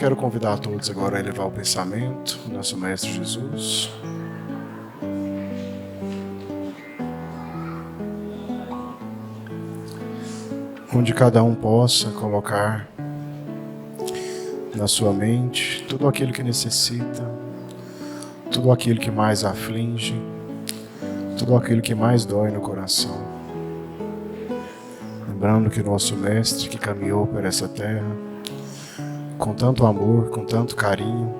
quero convidar todos agora a elevar o pensamento, nosso Mestre Jesus. Onde cada um possa colocar na sua mente tudo aquilo que necessita, tudo aquilo que mais aflige, tudo aquilo que mais dói no coração. Lembrando que nosso Mestre, que caminhou por essa terra com tanto amor, com tanto carinho,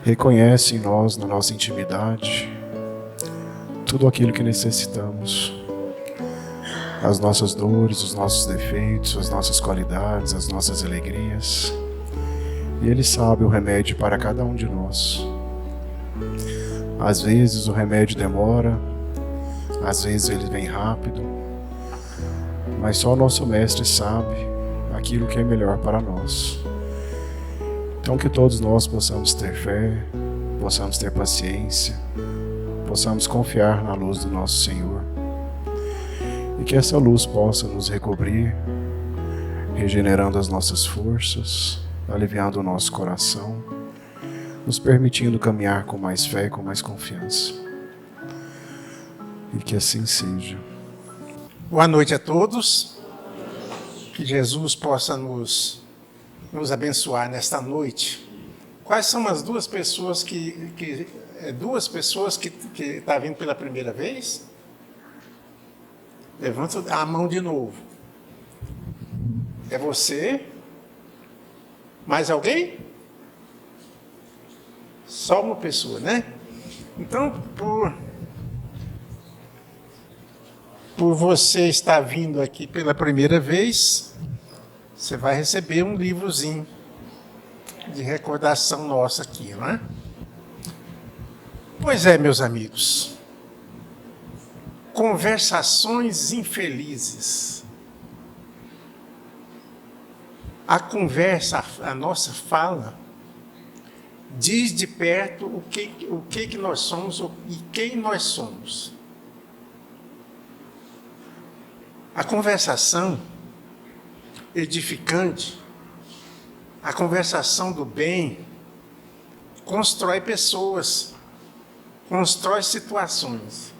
reconhece em nós, na nossa intimidade, tudo aquilo que necessitamos. As nossas dores, os nossos defeitos, as nossas qualidades, as nossas alegrias. E Ele sabe o remédio para cada um de nós. Às vezes o remédio demora, às vezes ele vem rápido, mas só o nosso Mestre sabe aquilo que é melhor para nós. Então que todos nós possamos ter fé, possamos ter paciência, possamos confiar na luz do nosso Senhor. E que essa luz possa nos recobrir, regenerando as nossas forças, aliviando o nosso coração, nos permitindo caminhar com mais fé e com mais confiança. E que assim seja. Boa noite a todos. Que Jesus possa nos abençoar nesta noite. Quais são as duas pessoas que estão vindo pela primeira vez? Levanta a mão de novo. É você? Mais alguém? Só uma pessoa, né? Então, por você estar vindo aqui pela primeira vez, você vai receber um livrozinho de recordação nossa aqui, não é? Pois é, meus amigos. Conversações infelizes. A conversa, a nossa fala, diz de perto o que nós somos e quem nós somos. A conversação edificante, a conversação do bem, constrói pessoas, constrói situações.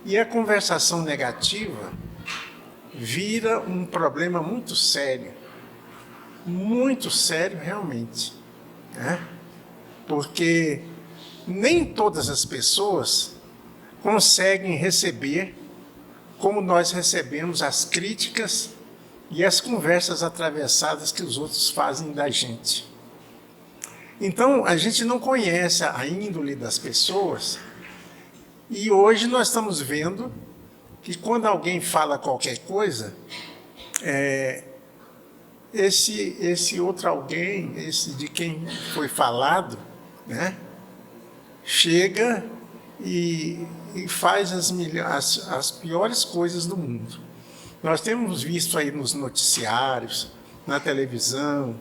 E a conversação negativa vira um problema muito sério realmente, né? Porque nem todas as pessoas conseguem receber como nós recebemos as críticas e as conversas atravessadas que os outros fazem da gente. Então, a gente não conhece a índole das pessoas. E hoje nós estamos vendo que quando alguém fala qualquer coisa, esse outro alguém, esse de quem foi falado, né, chega e faz as piores coisas do mundo. Nós temos visto aí nos noticiários, na televisão,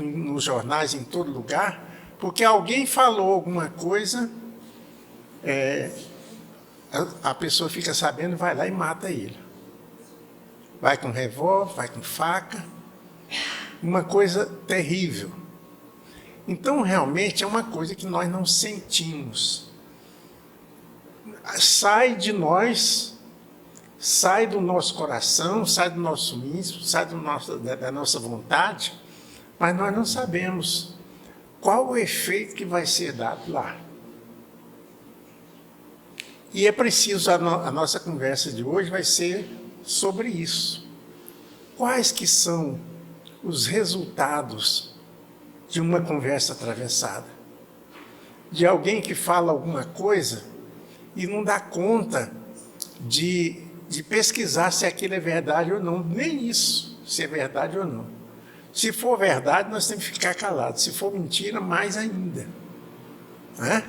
nos jornais, em todo lugar, porque alguém falou alguma coisa. A pessoa fica sabendo, vai lá e mata ele. Vai com revólver, vai com faca. Uma coisa terrível. Então, realmente, é uma coisa que nós não sentimos. Sai de nós, sai do nosso coração, sai do nosso íntimo, sai da nossa vontade, mas nós não sabemos qual o efeito que vai ser dado lá. E é preciso, a nossa conversa de hoje vai ser sobre isso. Quais que são os resultados de uma conversa atravessada? De alguém que fala alguma coisa e não dá conta de pesquisar se aquilo é verdade ou não. Nem isso, se é verdade ou não. Se for verdade, nós temos que ficar calados. Se for mentira, mais ainda. Né?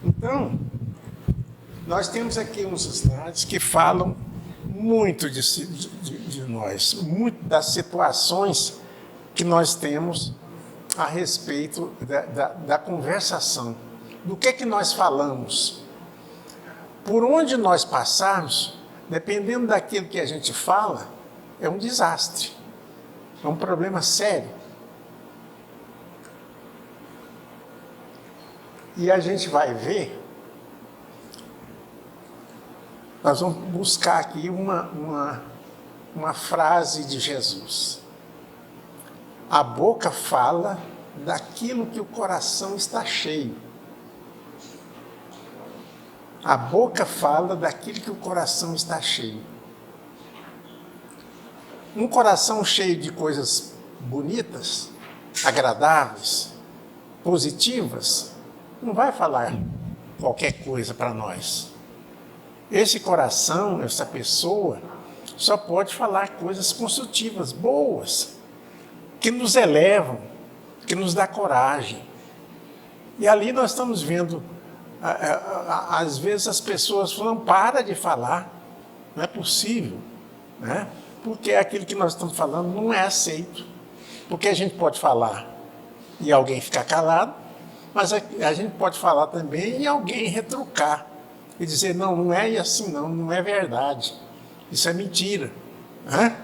Então, nós temos aqui uns slides que falam muito de nós, muito das situações que nós temos a respeito da conversação. Do que nós falamos? Por onde nós passarmos, dependendo daquilo que a gente fala, é um desastre. É um problema sério. E a gente vai ver, nós vamos buscar aqui uma frase de Jesus. A boca fala daquilo que o coração está cheio. A boca fala daquilo que o coração está cheio. Um coração cheio de coisas bonitas, agradáveis, positivas, não vai falar qualquer coisa para nós. Esse coração, essa pessoa, só pode falar coisas construtivas, boas, que nos elevam, que nos dá coragem. E ali nós estamos vendo, às vezes as pessoas falam, para de falar, não é possível, né? Porque aquilo que nós estamos falando não é aceito. Porque a gente pode falar e alguém ficar calado, mas a gente pode falar também e alguém retrucar e dizer, não é assim não, não é verdade, isso é mentira. Né?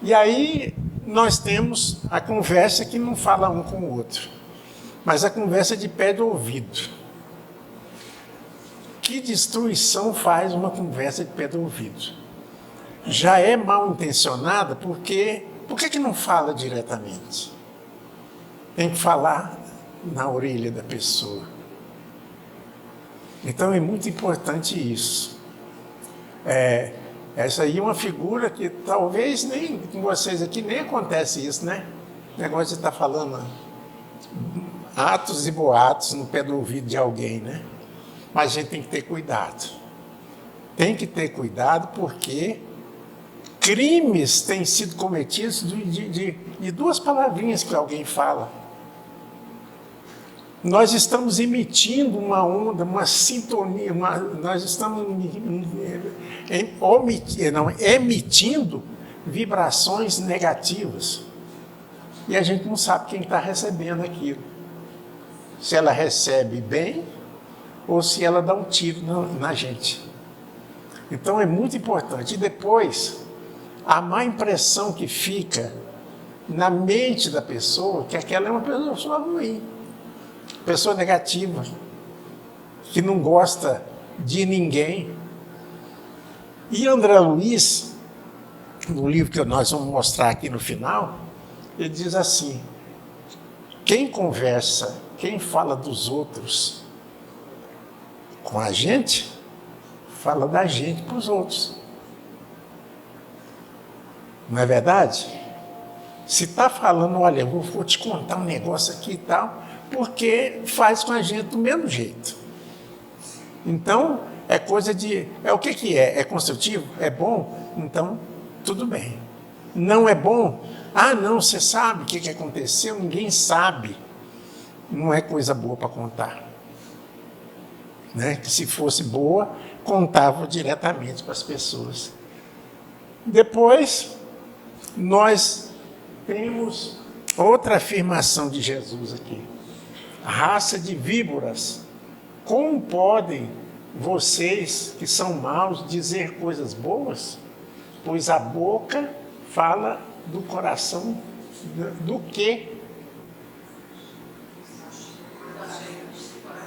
E aí nós temos a conversa que não fala um com o outro, mas a conversa de pé de ouvido. Que destruição faz uma conversa de pé de ouvido? Já é mal intencionada, porque por que não fala diretamente? Tem que falar na orelha da pessoa. Então é muito importante isso. Essa aí é uma figura que talvez nem com vocês aqui nem acontece isso, né? O negócio de estar falando atos e boatos no pé do ouvido de alguém, né? Mas a gente tem que ter cuidado. Tem que ter cuidado porque crimes têm sido cometidos de duas palavrinhas que alguém fala. Nós estamos emitindo uma onda, uma sintonia, nós estamos emitindo vibrações negativas. E a gente não sabe quem está recebendo aquilo. Se ela recebe bem ou se ela dá um tiro na gente. Então é muito importante. E depois, a má impressão que fica na mente da pessoa, que aquela é uma pessoa ruim, pessoa negativa, que não gosta de ninguém. E André Luiz, no livro que nós vamos mostrar aqui no final, ele diz assim, quem conversa, quem fala dos outros com a gente, fala da gente para os outros. Não é verdade? Se está falando, olha, eu vou te contar um negócio aqui e tal, porque faz com a gente do mesmo jeito. Então, é coisa de... o que é? É construtivo? É bom? Então, tudo bem. Não é bom? Ah, não, você sabe o que aconteceu? Ninguém sabe. Não é coisa boa para contar. Né? Que se fosse boa, contava diretamente para as pessoas. Depois, nós temos outra afirmação de Jesus aqui. Raça de víboras, como podem vocês, que são maus, dizer coisas boas? Pois a boca fala do coração do quê?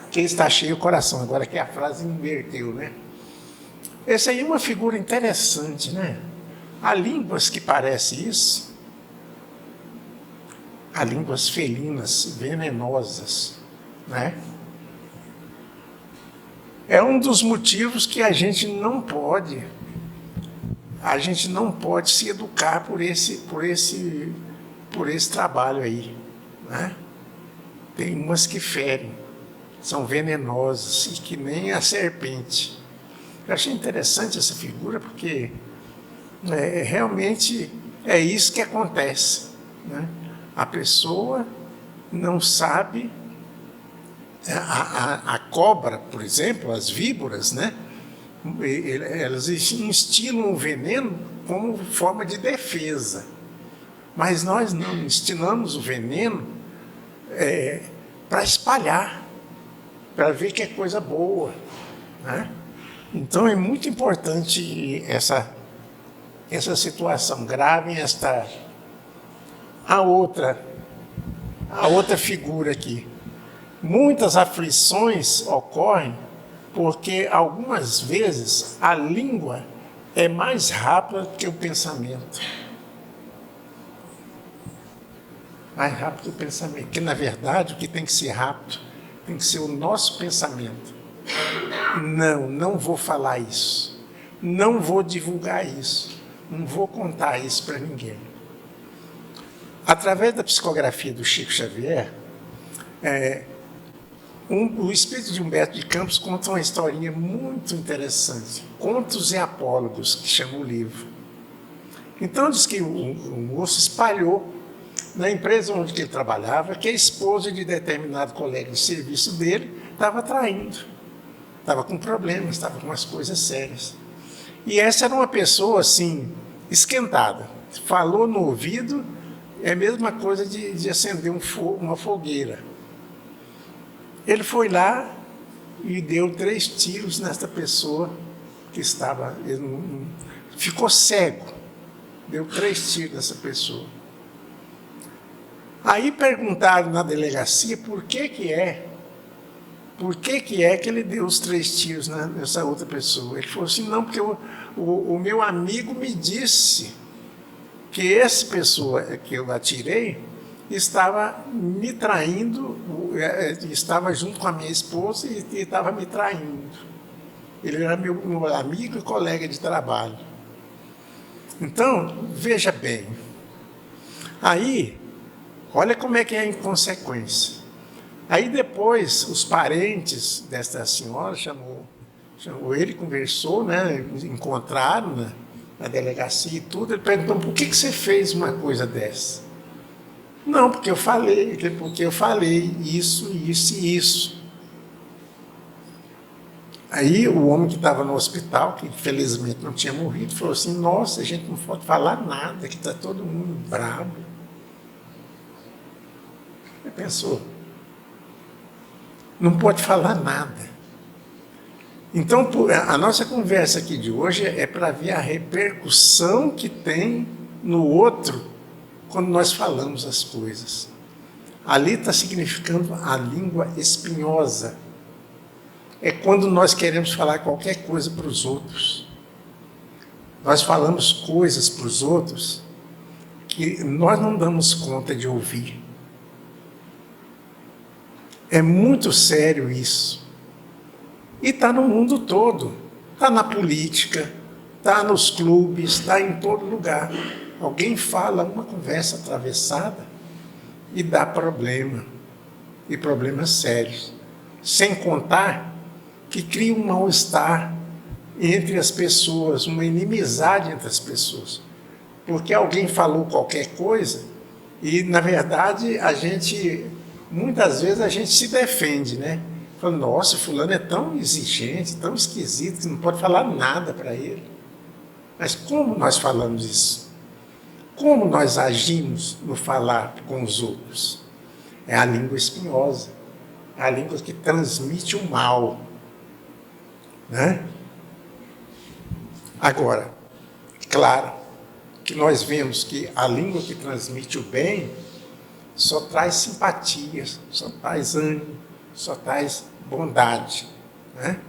Que está cheio o coração. Agora que a frase inverteu, né? Essa aí é uma figura interessante, né? Há línguas que parecem isso. Há línguas felinas, venenosas, né? É um dos motivos que a gente não pode se educar por esse trabalho aí, né? Tem umas que ferem, são venenosas, e que nem a serpente. Eu achei interessante essa figura, porque realmente é isso que acontece, né? A pessoa não sabe, a cobra, por exemplo, as víboras, né? Elas instilam o veneno como forma de defesa. Mas nós não instilamos o veneno para espalhar, para ver que é coisa boa, né? Então é muito importante essa situação. Gravem a outra figura aqui. Muitas aflições ocorrem porque algumas vezes a língua é mais rápida que o pensamento. Mais rápido que o pensamento. Porque, na verdade, o que tem que ser rápido tem que ser o nosso pensamento. Não vou falar isso. Não vou divulgar isso. Não vou contar isso para ninguém. Através da psicografia do Chico Xavier, o espírito de Humberto de Campos conta uma historinha muito interessante. Contos e Apólogos, que chama o livro. Então, diz que o moço espalhou na empresa onde ele trabalhava que a esposa de determinado colega de serviço dele estava traindo. Estava com problemas, estava com umas coisas sérias. E essa era uma pessoa, assim, esquentada. Falou no ouvido, é a mesma coisa de acender uma fogueira. Ele foi lá e deu 3 tiros nesta pessoa que estava... ficou cego. Deu 3 tiros nessa pessoa. Aí perguntaram na delegacia por que ele deu os 3 tiros nessa outra pessoa. Ele falou assim, não, porque o meu amigo me disse que essa pessoa que eu atirei estava me traindo, estava junto com a minha esposa e estava me traindo. Ele era meu amigo e colega de trabalho. Então, veja bem. Aí, olha como é que é a inconsequência. Aí depois, os parentes desta senhora chamou ele, conversou, né, encontraram na delegacia e tudo. Ele perguntou, por que você fez uma coisa dessa? Não, porque eu falei isso, isso e isso. Aí o homem que estava no hospital, que infelizmente não tinha morrido, falou assim, nossa, a gente não pode falar nada, que está todo mundo bravo. Ele pensou, não pode falar nada. Então, a nossa conversa aqui de hoje é para ver a repercussão que tem no outro quando nós falamos as coisas. Ali está significando a língua espinhosa. É quando nós queremos falar qualquer coisa para os outros. Nós falamos coisas para os outros que nós não damos conta de ouvir. É muito sério isso. E está no mundo todo. Está na política, está nos clubes, está em todo lugar. Alguém fala uma conversa atravessada e dá problema. E problemas sérios. Sem contar que cria um mal-estar entre as pessoas, uma inimizade entre as pessoas. Porque alguém falou qualquer coisa e, na verdade, muitas vezes a gente se defende, né? Fala, nossa, fulano é tão exigente, tão esquisito, que não pode falar nada para ele. Mas como nós falamos isso? Como nós agimos no falar com os outros? É a língua espinhosa, é a língua que transmite o mal. Né? Agora, claro que nós vemos que a língua que transmite o bem só traz simpatia, só traz ânimo, só traz bondade. Né?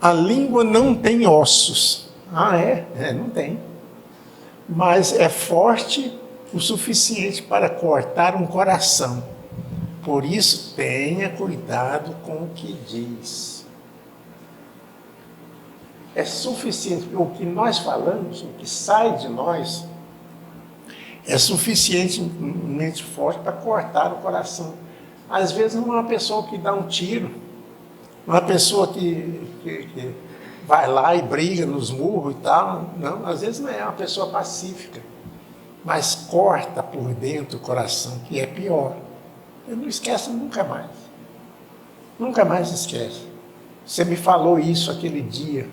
A língua não tem ossos. Não tem. Mas é forte o suficiente para cortar um coração. Por isso, tenha cuidado com o que diz. É suficiente, o que nós falamos, o que sai de nós, é suficientemente forte para cortar o coração. Às vezes não é uma pessoa que dá um tiro, uma pessoa que vai lá e briga nos murros e tal. Não, às vezes não é uma pessoa pacífica, mas corta por dentro o coração, que é pior. Eu não esqueço nunca mais. Nunca mais esquece. Você me falou isso aquele dia.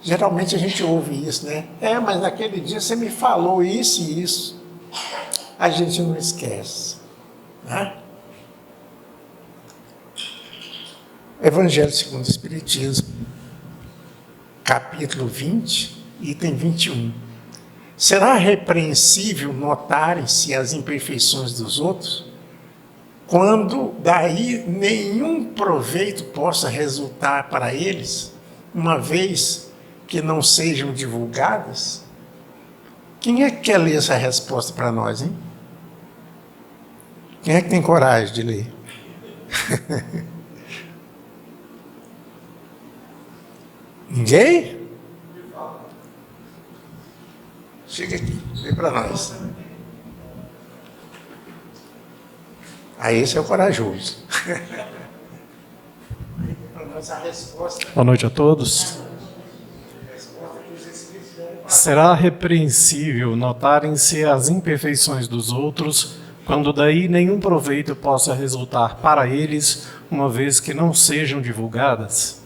Geralmente a gente ouve isso, né? Mas naquele dia você me falou isso e isso. A gente não esquece. Né? Evangelho segundo o Espiritismo, capítulo 20, item 21. Será repreensível notarem-se as imperfeições dos outros? quando daí nenhum proveito possa resultar para eles, uma vez que não sejam divulgadas? Quem é que quer ler essa resposta para nós, hein? Quem é que tem coragem de ler? Ninguém? Chega aqui, vem para nós. Aí esse é o corajoso. Boa noite a todos. Será repreensível notarem-se as imperfeições dos outros, quando daí nenhum proveito possa resultar para eles, uma vez que não sejam divulgadas?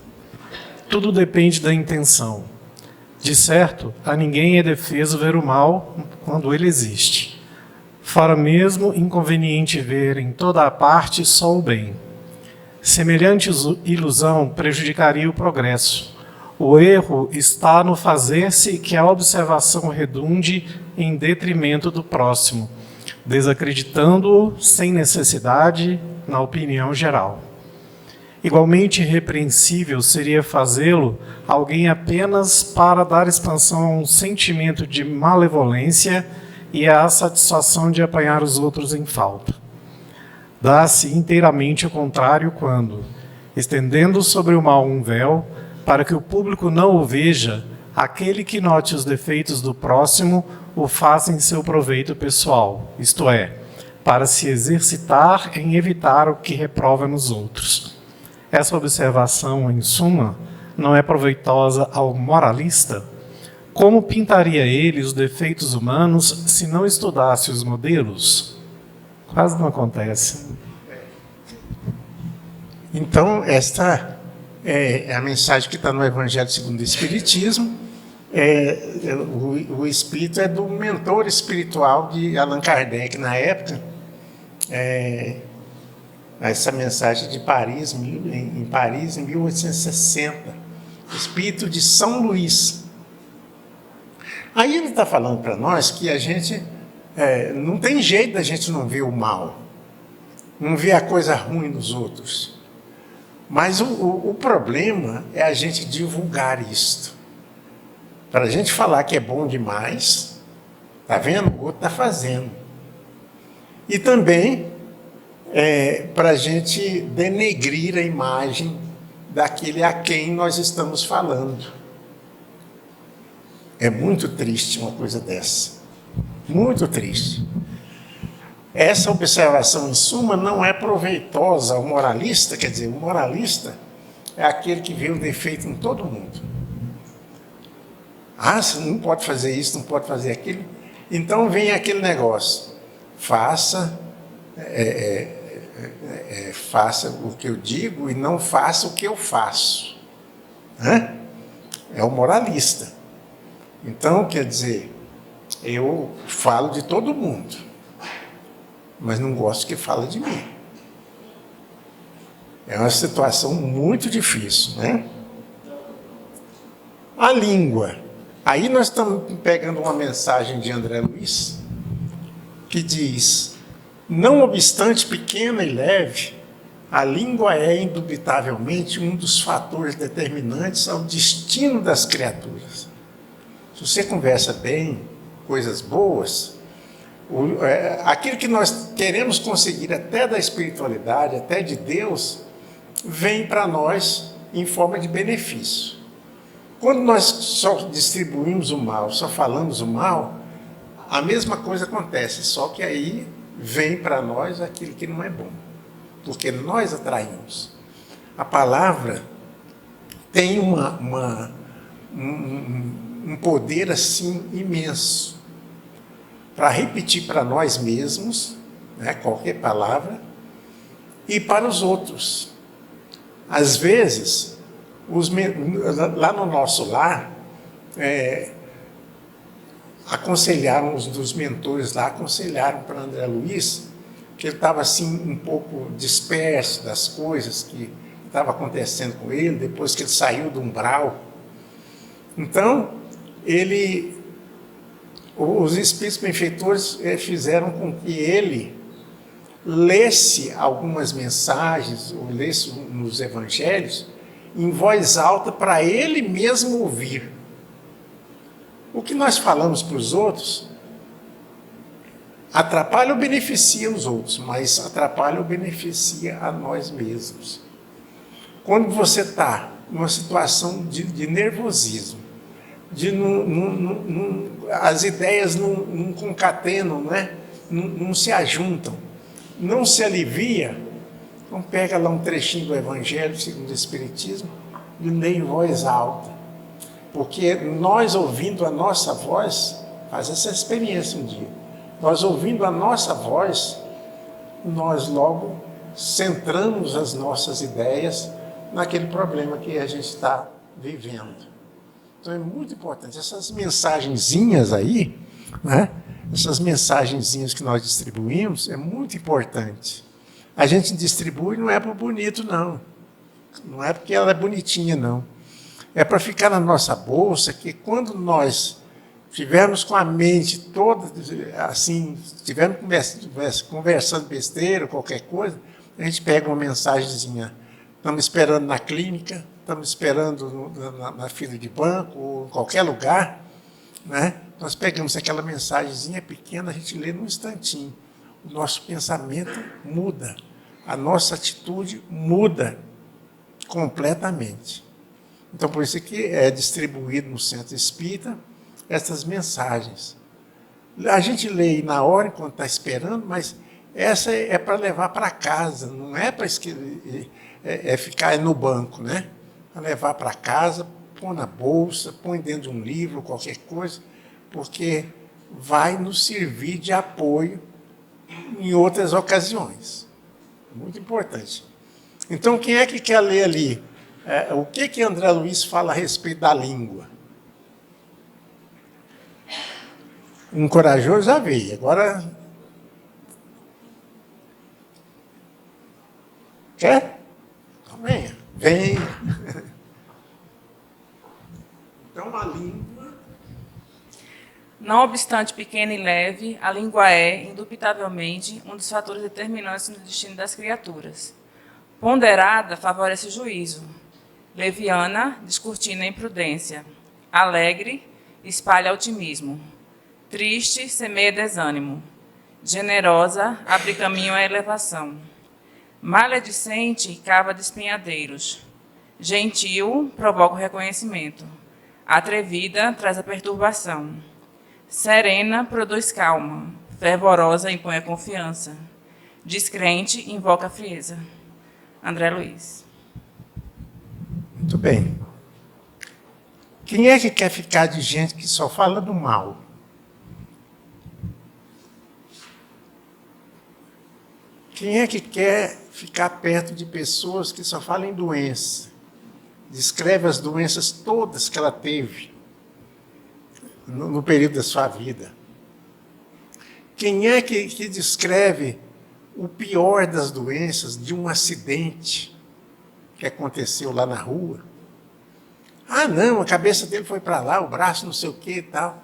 Tudo depende da intenção. De certo, a ninguém é defeso ver o mal quando ele existe. Fora mesmo inconveniente ver em toda a parte só o bem. Semelhante ilusão prejudicaria o progresso. O erro está no fazer-se que a observação redunde em detrimento do próximo, desacreditando-o sem necessidade na opinião geral. Igualmente irrepreensível seria fazê-lo alguém apenas para dar expansão a um sentimento de malevolência e à satisfação de apanhar os outros em falta. Dá-se inteiramente o contrário quando, estendendo sobre o mal um véu, para que o público não o veja, aquele que note os defeitos do próximo o faça em seu proveito pessoal, isto é, para se exercitar em evitar o que reprova nos outros. Essa observação, em suma, não é proveitosa ao moralista? Como pintaria ele os defeitos humanos se não estudasse os modelos? Quase não acontece. Então, esta é a mensagem que está no Evangelho segundo o Espiritismo. O Espírito é do mentor espiritual de Allan Kardec na época. Essa mensagem de Paris, em Paris, em 1860. Espírito de São Luís. Aí ele está falando para nós que a gente não tem jeito da gente não ver o mal, não ver a coisa ruim nos outros. Mas o problema é a gente divulgar isto. Para a gente falar que é bom demais, está vendo? O outro está fazendo. E também para a gente denegrir a imagem daquele a quem nós estamos falando. É muito triste uma coisa dessa. Muito triste. Essa observação, em suma, não é proveitosa ao moralista. Quer dizer, o moralista é aquele que vê o defeito em todo mundo. Você não pode fazer isso, não pode fazer aquilo. Então vem aquele negócio. Faça o que eu digo e não faça o que eu faço. É o moralista. Então, quer dizer, eu falo de todo mundo, mas não gosto que fale de mim. É uma situação muito difícil, né? A língua. Aí nós estamos pegando uma mensagem de André Luiz, que diz: não obstante pequena e leve, a língua é indubitavelmente um dos fatores determinantes ao destino das criaturas. Se você conversa bem, coisas boas, aquilo que nós queremos conseguir até da espiritualidade, até de Deus, vem para nós em forma de benefício. Quando nós só distribuímos o mal, só falamos o mal, a mesma coisa acontece, só que aí vem para nós aquilo que não é bom, porque nós atraímos. A palavra tem um poder assim imenso para repetir para nós mesmos, né, qualquer palavra, e para os outros. Às vezes, lá no nosso lar, aconselharam, os dos mentores lá, aconselharam para André Luiz, que ele estava assim um pouco disperso das coisas que estavam acontecendo com ele, depois que ele saiu do umbral. Então, os espíritos benfeitores fizeram com que ele lesse algumas mensagens, ou lesse nos evangelhos, em voz alta para ele mesmo ouvir. O que nós falamos para os outros atrapalha ou beneficia os outros, mas atrapalha ou beneficia a nós mesmos. Quando você está numa situação de nervosismo, as ideias não concatenam, né? Não se ajuntam, não se alivia, então pega lá um trechinho do Evangelho segundo o Espiritismo e leia em voz alta. Porque nós ouvindo a nossa voz, faz essa experiência um dia, nós ouvindo a nossa voz, nós logo centramos as nossas ideias naquele problema que a gente está vivendo. Então é muito importante, essas mensagenzinhas aí, né? Essas mensagenzinhas que nós distribuímos, é muito importante. A gente distribui não é por bonito, não. Não é porque ela é bonitinha, não. É para ficar na nossa bolsa, que quando nós estivermos com a mente toda, assim, estivermos conversando besteira, qualquer coisa, a gente pega uma mensagenzinha. Estamos esperando na clínica, estamos esperando na fila de banco, ou em qualquer lugar, né? Nós pegamos aquela mensagenzinha pequena, a gente lê num instantinho. O nosso pensamento muda, a nossa atitude muda completamente. Então, por isso que é distribuído no centro espírita essas mensagens. A gente lê na hora, enquanto está esperando, mas essa é para levar para casa, não é para ficar no banco, né? Para levar para casa, põe na bolsa, põe dentro de um livro, qualquer coisa, porque vai nos servir de apoio em outras ocasiões. Muito importante. Então, quem é que quer ler ali? O que André Luiz fala a respeito da língua? Um corajoso já veio. Agora, quer? Então, venha. Vem. Então, a língua... Não obstante pequena e leve, a língua é, indubitavelmente, um dos fatores determinantes no destino das criaturas. Ponderada, favorece o juízo. Leviana, descortina a imprudência. Alegre, espalha otimismo. Triste, semeia desânimo. Generosa, abre caminho à elevação. Maledicente, cava despenhadeiros. Gentil, provoca o reconhecimento. Atrevida, traz a perturbação. Serena, produz calma. Fervorosa, impõe a confiança. Descrente, invoca a frieza. André Luiz. Muito bem. Quem é que quer ficar de gente que só fala do mal? Quem é que quer ficar perto de pessoas que só falam em doença? Descreve as doenças todas que ela teve no período da sua vida. Quem é que descreve o pior das doenças, de um acidente que aconteceu lá na rua? Ah, não, a cabeça dele foi para lá, o braço não sei o que e tal.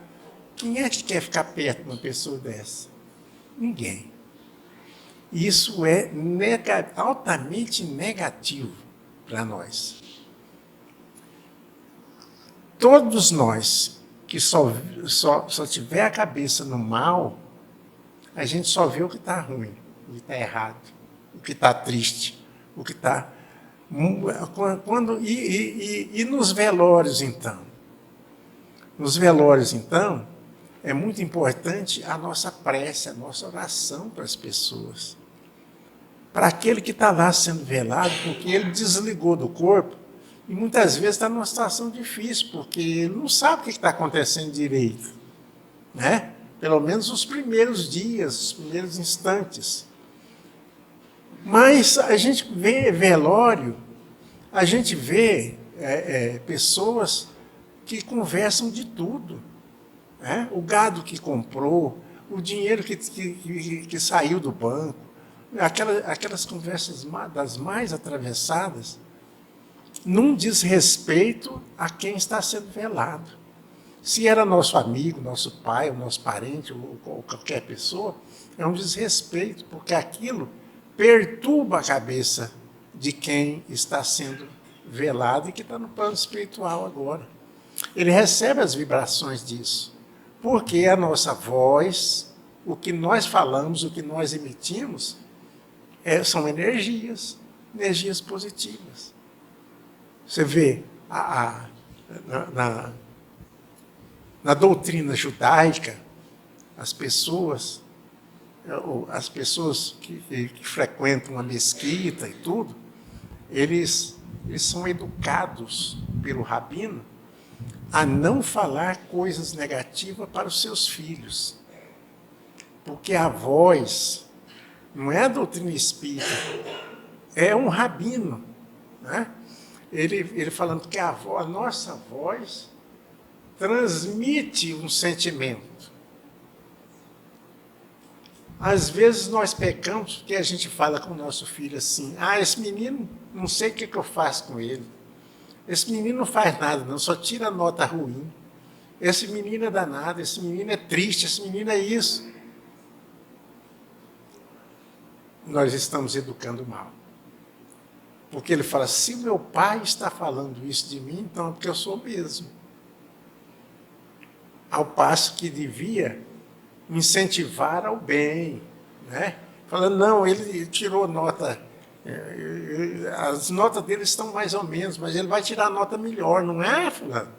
Quem é que quer ficar perto de uma pessoa dessa? Ninguém. Isso é altamente negativo para nós. Todos nós que só tiver a cabeça no mal, a gente só vê o que está ruim, o que está errado, o que está triste, o que está... E nos velórios, então? Nos velórios, então, é muito importante a nossa prece, a nossa oração para as pessoas. Para aquele que está lá sendo velado, porque ele desligou do corpo, e muitas vezes está numa situação difícil, porque ele não sabe o que está acontecendo direito, né? Pelo menos os primeiros dias, os primeiros instantes. Mas a gente vê velório, a gente vê pessoas que conversam de tudo, né? O gado que comprou, o dinheiro que saiu do banco, aquelas conversas das mais atravessadas, não diz respeito a quem está sendo velado. Se era nosso amigo, nosso pai, o nosso parente, ou qualquer pessoa, é um desrespeito, porque aquilo perturba a cabeça de quem está sendo velado e que está no plano espiritual agora. Ele recebe as vibrações disso, porque a nossa voz, o que nós falamos, o que nós emitimos, são energias positivas. Você vê, na doutrina judaica, as pessoas que frequentam a mesquita e tudo, eles são educados pelo rabino a não falar coisas negativas para os seus filhos. Porque a voz não é a doutrina espírita, é um rabino, né? Ele falando que a nossa voz transmite um sentimento. Às vezes nós pecamos porque a gente fala com o nosso filho assim: esse menino, não sei o que eu faço com ele. Esse menino não faz nada, não, só tira nota ruim. Esse menino é danado, esse menino é triste, esse menino é isso. Nós estamos educando mal. Porque ele fala: se meu pai está falando isso de mim, então é porque eu sou mesmo. Ao passo que devia incentivar ao bem, né? Falando, não, ele tirou nota, as notas dele estão mais ou menos, mas ele vai tirar nota melhor, não é, fulano?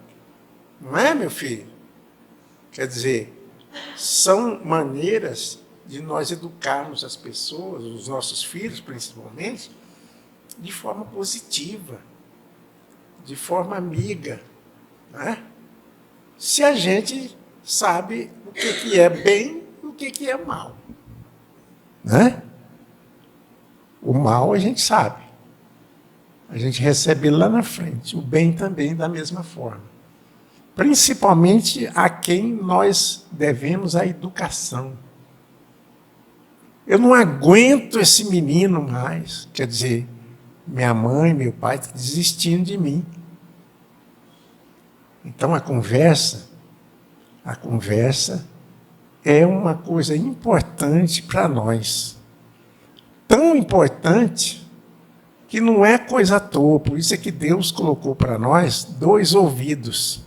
Não é, meu filho? Quer dizer, são maneiras de nós educarmos as pessoas, os nossos filhos principalmente, de forma positiva, de forma amiga, né? Se a gente sabe o que é bem e o que é mal, né? O mal a gente sabe, a gente recebe lá na frente, o bem também da mesma forma, principalmente a quem nós devemos a educação. Eu não aguento esse menino mais, quer dizer, minha mãe, meu pai estão desistindo de mim. Então a conversa é uma coisa importante para nós. Tão importante que não é coisa à toa. Por isso é que Deus colocou para nós 2 ouvidos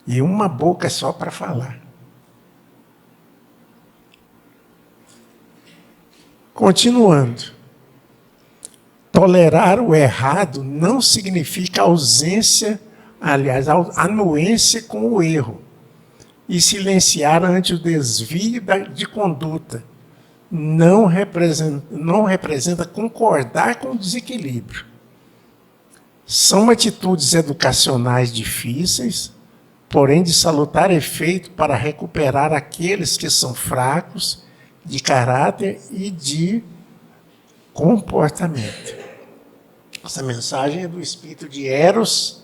e uma boca só para falar. Continuando. Tolerar o errado não significa ausência, aliás, anuência com o erro. E silenciar ante o desvio de conduta não representa concordar com o desequilíbrio. São atitudes educacionais difíceis, porém de salutar efeito para recuperar aqueles que são fracos de caráter e de comportamento. Essa mensagem é do espírito de Eros,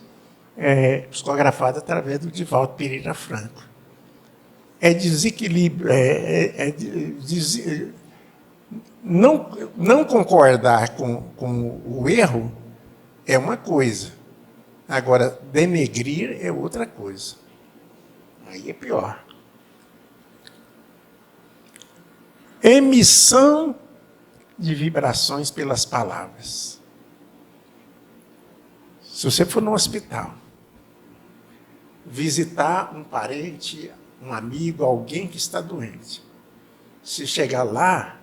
psicografada através do Divaldo Pereira Franco. É desequilíbrio, não concordar com o erro é uma coisa. Agora, denegrir é outra coisa. Aí é pior. Emissão de vibrações pelas palavras. Se você for no hospital, visitar um parente, um amigo, alguém que está doente, se chegar lá,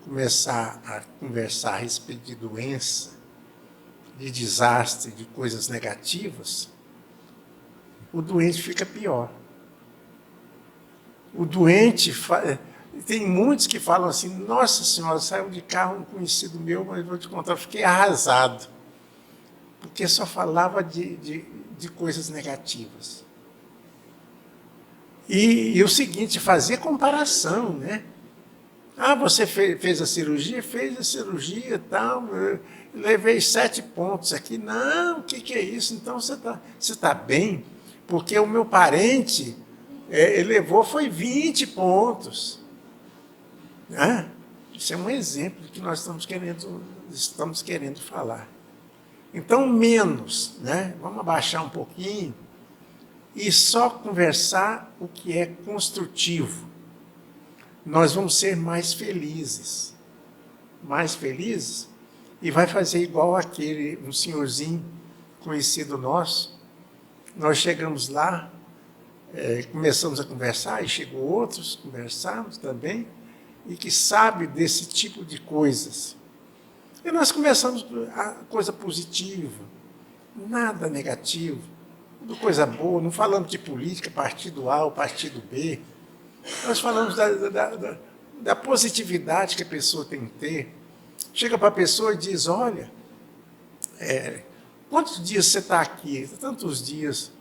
começar a conversar a respeito de doença, de desastre, de coisas negativas, o doente fica pior. O doente... Tem muitos que falam assim: nossa senhora, saiu de carro um conhecido meu, mas vou te contar, eu fiquei arrasado, porque só falava de coisas negativas. E o seguinte, fazia comparação, né? Você fez a cirurgia? Fez a cirurgia e tal, levei 7 pontos aqui. Não, o que é isso? Então você tá bem, porque o meu parente, ele levou, foi 20 pontos. Isso é um exemplo que nós estamos querendo falar. Então, menos, né? Vamos abaixar um pouquinho. e só conversar o que é construtivo. Nós vamos ser mais felizes. Mais felizes? E vai fazer igual um senhorzinho conhecido nosso. Nós chegamos lá, começamos a conversar, e chegou outros, conversamos também, e que sabe desse tipo de coisas. E nós começamos a coisa positiva, nada negativo, tudo coisa boa, não falamos de política, partido A ou partido B. Nós falamos da positividade que a pessoa tem que ter. Chega para a pessoa e diz, olha, quantos dias você está aqui? Tantos dias.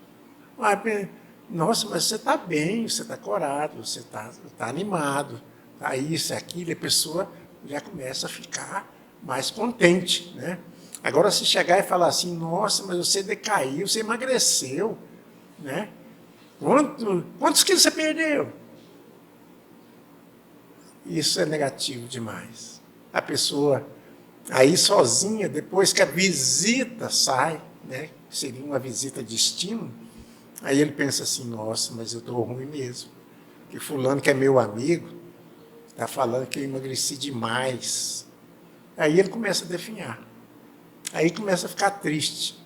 Nossa, mas você está bem, você está corado, você está animado, está isso, aquilo, e a pessoa já começa a ficar mais contente, né? Agora, se chegar e falar assim, nossa, mas você decaiu, você emagreceu, né? Quantos quilos você perdeu? Isso é negativo demais. A pessoa, aí sozinha, depois que a visita sai, né? Seria uma visita de estímulo, aí ele pensa assim, nossa, mas eu estou ruim mesmo. Que fulano que é meu amigo, está falando que eu emagreci demais. Aí ele começa a definhar. Aí começa a ficar triste.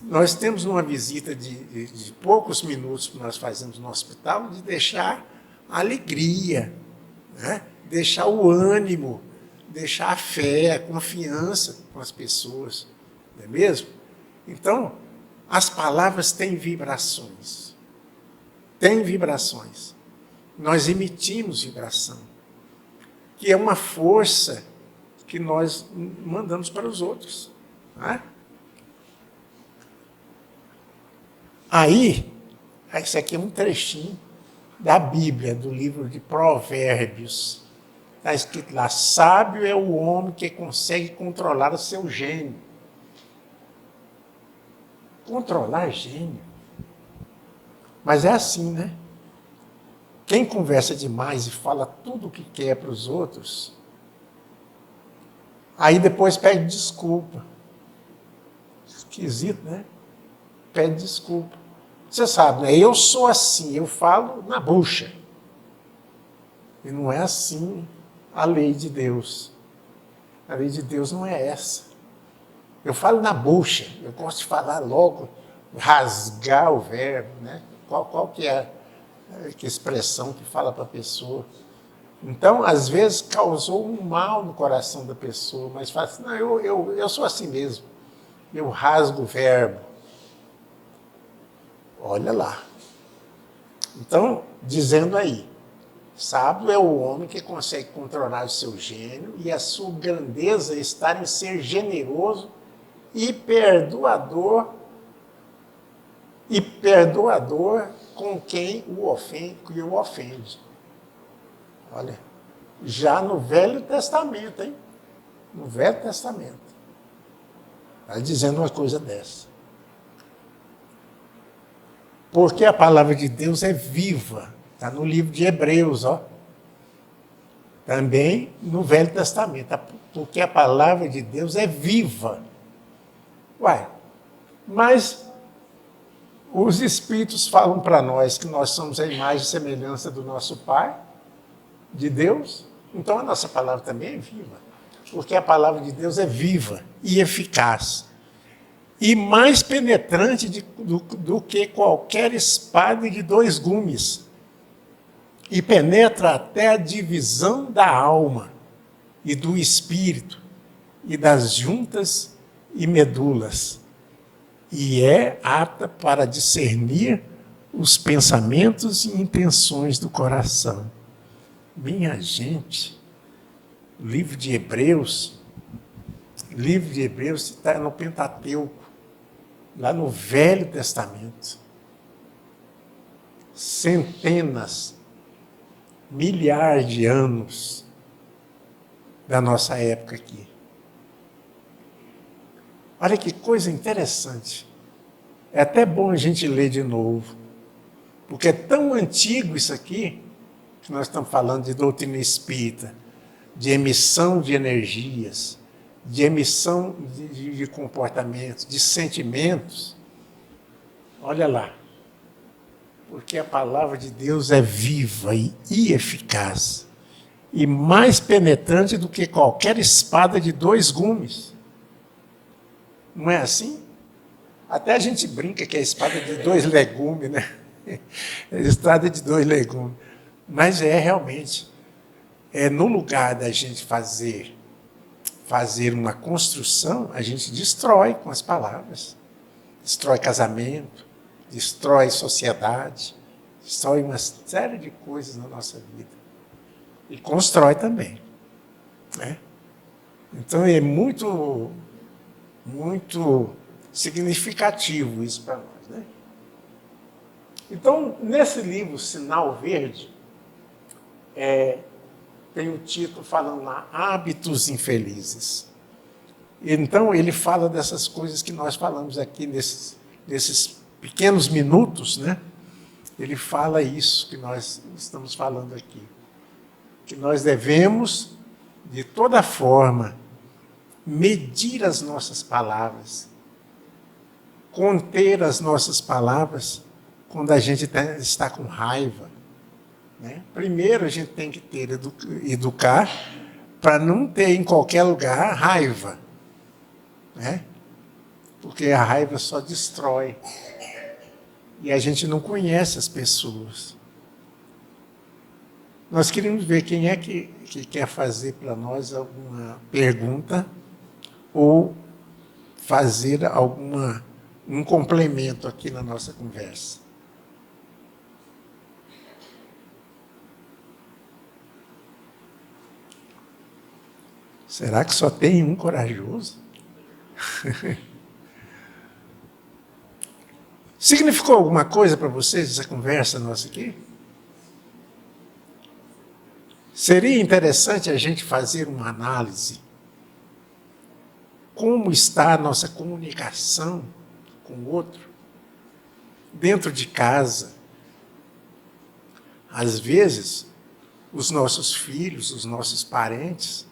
Nós temos uma visita de poucos minutos que nós fazemos no hospital, de deixar a alegria, né? Deixar o ânimo, deixar a fé, a confiança com as pessoas. Não é mesmo? Então, as palavras têm vibrações. Têm vibrações. Nós emitimos vibração, que é uma força que nós mandamos para os outros. Né? Aí, esse aqui é um trechinho da Bíblia, do livro de Provérbios. Está escrito lá, sábio é o homem que consegue controlar o seu gênio. Controlar gênio. Mas é assim, né? Quem conversa demais e fala tudo o que quer para os outros, aí depois pede desculpa. Esquisito, né? Pede desculpa. Você sabe, né? Eu sou assim, eu falo na bucha. E não é assim a lei de Deus. A lei de Deus não é essa. Eu falo na bucha, eu gosto de falar logo, rasgar o verbo, né? Qual que é a expressão que fala para a pessoa? Então, às vezes, causou um mal no coração da pessoa, mas fala assim, não, eu sou assim mesmo. Eu rasgo o verbo. Olha lá. Então, dizendo aí, sábio é o homem que consegue controlar o seu gênio e a sua grandeza está em ser generoso e perdoador com quem o ofende. Olha, já no Velho Testamento, hein? No Velho Testamento. Está dizendo uma coisa dessa. Porque a palavra de Deus é viva. Está no livro de Hebreus, ó. Também no Velho Testamento. Porque a palavra de Deus é viva. Ué, mas os Espíritos falam para nós que nós somos a imagem e semelhança do nosso Pai, de Deus. Então a nossa palavra também é viva. Porque a palavra de Deus é viva e eficaz. E mais penetrante do que qualquer espada de 2 gumes. E penetra até a divisão da alma e do espírito e das juntas e medulas. E é apta para discernir os pensamentos e intenções do coração. Minha gente, o livro de Hebreus está no Pentateuco, lá no Velho Testamento. Centenas, milhares de anos da nossa época aqui. Olha que coisa interessante. É até bom a gente ler de novo, porque é tão antigo isso aqui, que nós estamos falando de doutrina espírita, de emissão de energias, de emissão de comportamentos, de sentimentos. Olha lá. Porque a palavra de Deus é viva e eficaz, e mais penetrante do que qualquer espada de 2 gumes. Não é assim? Até a gente brinca que é a espada de 2 legumes, né? É a espada de 2 legumes. Mas é realmente. É no lugar da gente fazer uma construção, a gente destrói com as palavras. Destrói casamento, destrói sociedade, destrói uma série de coisas na nossa vida. E constrói também. Né? Então é muito, muito significativo isso para nós. Né? Então, nesse livro, Sinal Verde, tem o título falando lá, Hábitos Infelizes. Então, ele fala dessas coisas que nós falamos aqui nesses pequenos minutos, né? Ele fala isso que nós estamos falando aqui. Que nós devemos, de toda forma, medir as nossas palavras, conter as nossas palavras quando a gente está com raiva. Né? Primeiro, a gente tem que educar para não ter em qualquer lugar raiva. Né? Porque a raiva só destrói. E a gente não conhece as pessoas. Nós queremos ver quem é que quer fazer para nós alguma pergunta ou fazer um complemento aqui na nossa conversa. Será que só tem um corajoso? Significou alguma coisa para vocês essa conversa nossa aqui? Seria interessante a gente fazer uma análise. Como está a nossa comunicação com o outro? Dentro de casa. Às vezes, os nossos filhos, os nossos parentes,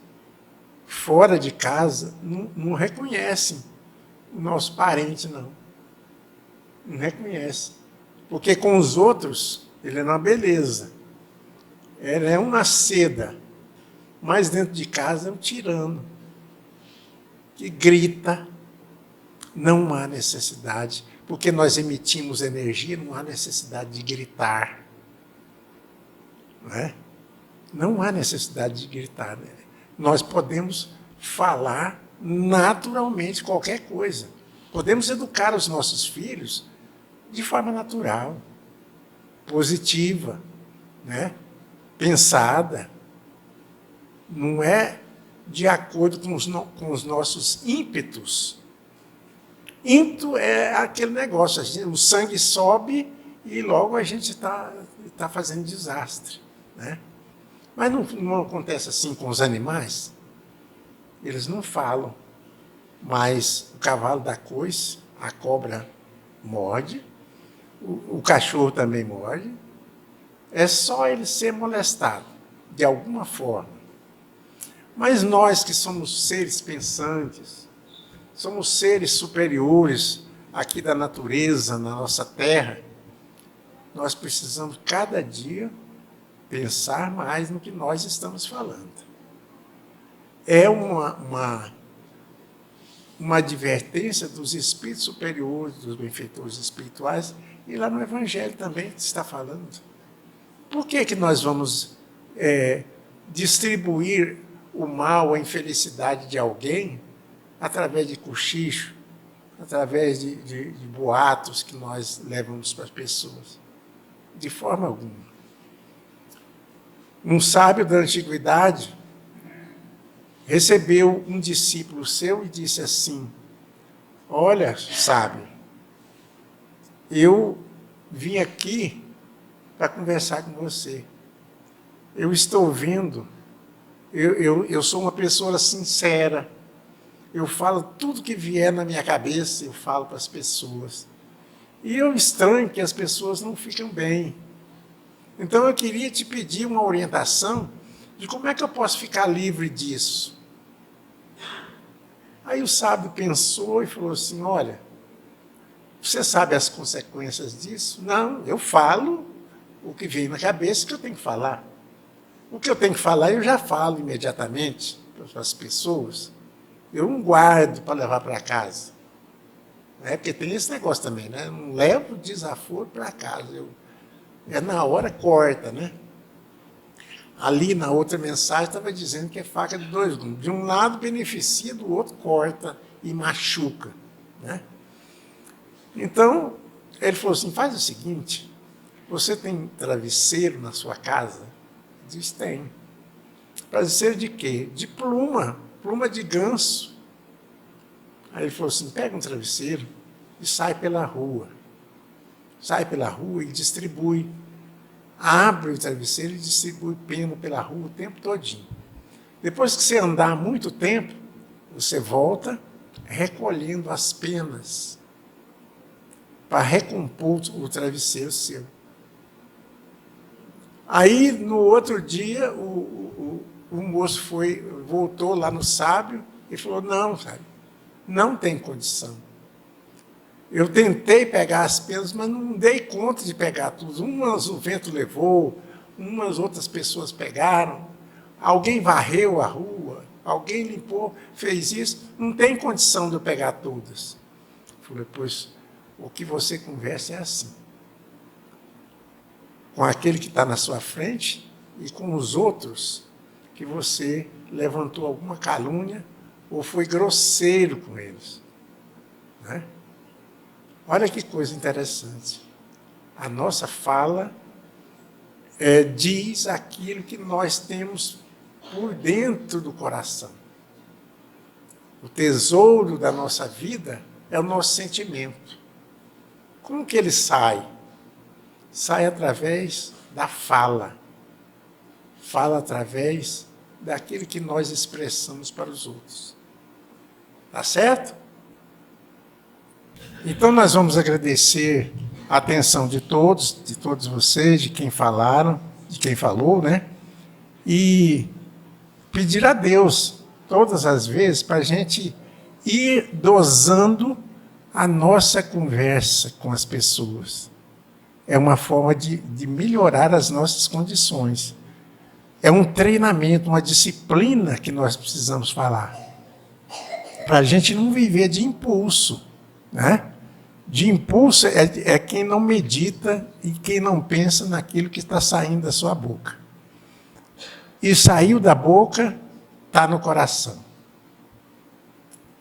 fora de casa, não reconhecem o nosso parente, não. Não reconhece. Porque com os outros, ele é uma beleza. Ele é uma seda. Mas dentro de casa é um tirano. Que grita. Não há necessidade. Porque nós emitimos energia, não há necessidade de gritar. Não é? Não há necessidade de gritar. Né? Nós podemos falar naturalmente qualquer coisa. Podemos educar os nossos filhos de forma natural, positiva, né? Pensada. Não é de acordo com os nossos ímpetos. Ímpeto é aquele negócio, o sangue sobe e logo a gente está fazendo desastre. Né? Mas não acontece assim com os animais? Eles não falam, mas o cavalo dá coice, a cobra morde, o cachorro também morde. É só ele ser molestado, de alguma forma. Mas nós que somos seres pensantes, somos seres superiores aqui da natureza, na nossa terra, nós precisamos cada dia pensar mais no que nós estamos falando. É uma advertência dos espíritos superiores, dos benfeitores espirituais, e lá no Evangelho também está falando. Por que nós vamos distribuir o mal, a infelicidade de alguém através de cochicho, através de boatos que nós levamos para as pessoas? De forma alguma. Um sábio da antiguidade recebeu um discípulo seu e disse assim: olha, sábio, eu vim aqui para conversar com você. Eu estou vendo, eu sou uma pessoa sincera, eu falo tudo que vier na minha cabeça, eu falo para as pessoas. E eu estranho que as pessoas não ficam bem. Então eu queria te pedir uma orientação de como é que eu posso ficar livre disso. Aí o sábio pensou e falou assim: olha, Você sabe as consequências disso? Não, eu falo o que vem na cabeça que eu tenho que falar. O que eu tenho que falar, eu já falo imediatamente para as pessoas. Eu não guardo para levar para casa. Porque tem esse negócio também, né? Eu não levo desaforo para casa. Na hora corta, né? Ali na outra mensagem estava dizendo que é faca de dois gumes. De um lado beneficia, do outro corta e machuca, né? Então, ele falou assim, faz o seguinte, você tem travesseiro na sua casa? Diz, tem. Travesseiro de quê? De pluma de ganso. Aí ele falou assim, pega um travesseiro e sai pela rua. Sai pela rua e distribui. Abre o travesseiro e distribui pena pela rua o tempo todinho. Depois que você andar muito tempo, você volta recolhendo as penas para recompor o travesseiro seu. Aí, no outro dia, o moço voltou lá no sábio e falou, não, sabe, não tem condição. Eu tentei pegar as penas, mas não dei conta de pegar tudo. Umas o vento levou, umas outras pessoas pegaram, alguém varreu a rua, alguém limpou, fez isso, não tem condição de eu pegar todas. Eu falei, pois, o que você conversa é assim. Com aquele que está na sua frente e com os outros que você levantou alguma calúnia ou foi grosseiro com eles. Né? Olha que coisa interessante. A nossa fala diz aquilo que nós temos por dentro do coração. O tesouro da nossa vida é o nosso sentimento. Como que ele sai? Sai através da fala. Fala através daquilo que nós expressamos para os outros. Tá certo? Então, nós vamos agradecer a atenção de todos vocês, de quem falaram, de quem falou, né? E pedir a Deus, todas as vezes, para a gente ir dosando a nossa conversa com as pessoas. É uma forma de melhorar as nossas condições. É um treinamento, uma disciplina que nós precisamos falar. Para a gente não viver de impulso. Né? De impulso é quem não medita e quem não pensa naquilo que está saindo da sua boca. E saiu da boca, está no coração.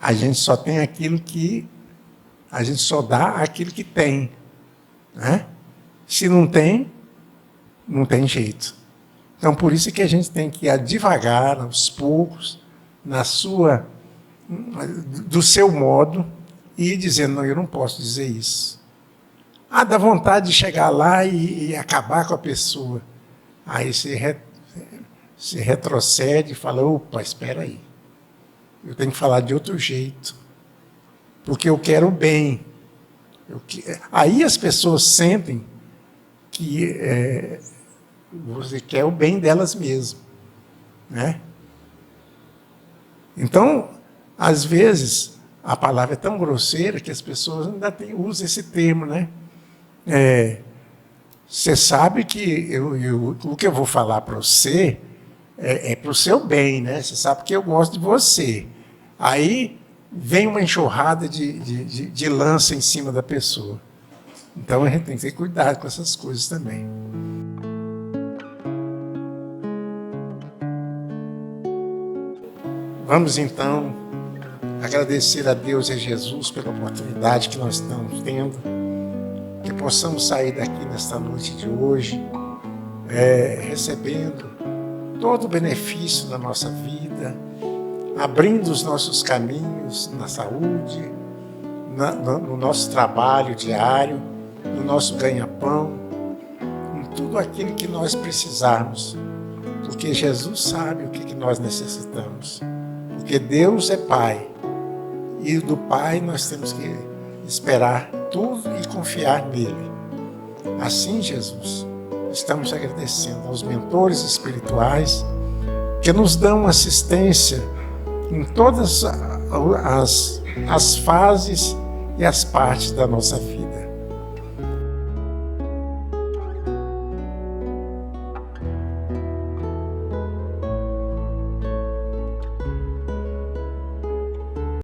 A gente só tem aquilo que... A gente só dá aquilo que tem. Né? Se não tem, não tem jeito. Então, por isso que a gente tem que ir devagar, aos poucos, do seu modo, e ir dizendo, não, eu não posso dizer isso. Dá vontade de chegar lá e acabar com a pessoa. Aí você retrocede e fala, opa, espera aí. Eu tenho que falar de outro jeito. Porque eu quero o bem. Aí as pessoas sentem que você quer o bem delas mesmas. Né? Então, às vezes... A palavra é tão grosseira que as pessoas ainda usam esse termo, né? Você sabe que o que eu vou falar para você é para o seu bem, né? Você sabe que eu gosto de você. Aí vem uma enxurrada de lança em cima da pessoa. Então a gente tem que ter cuidado com essas coisas também. Vamos então agradecer a Deus e a Jesus pela oportunidade que nós estamos tendo, que possamos sair daqui nesta noite de hoje, recebendo todo o benefício da nossa vida, abrindo os nossos caminhos na saúde, no nosso trabalho diário, no nosso ganha-pão, em tudo aquilo que nós precisarmos, porque Jesus sabe o que nós necessitamos, porque Deus é Pai. E do Pai nós temos que esperar tudo e confiar nele. Assim, Jesus, estamos agradecendo aos mentores espirituais que nos dão assistência em todas as fases e as partes da nossa vida.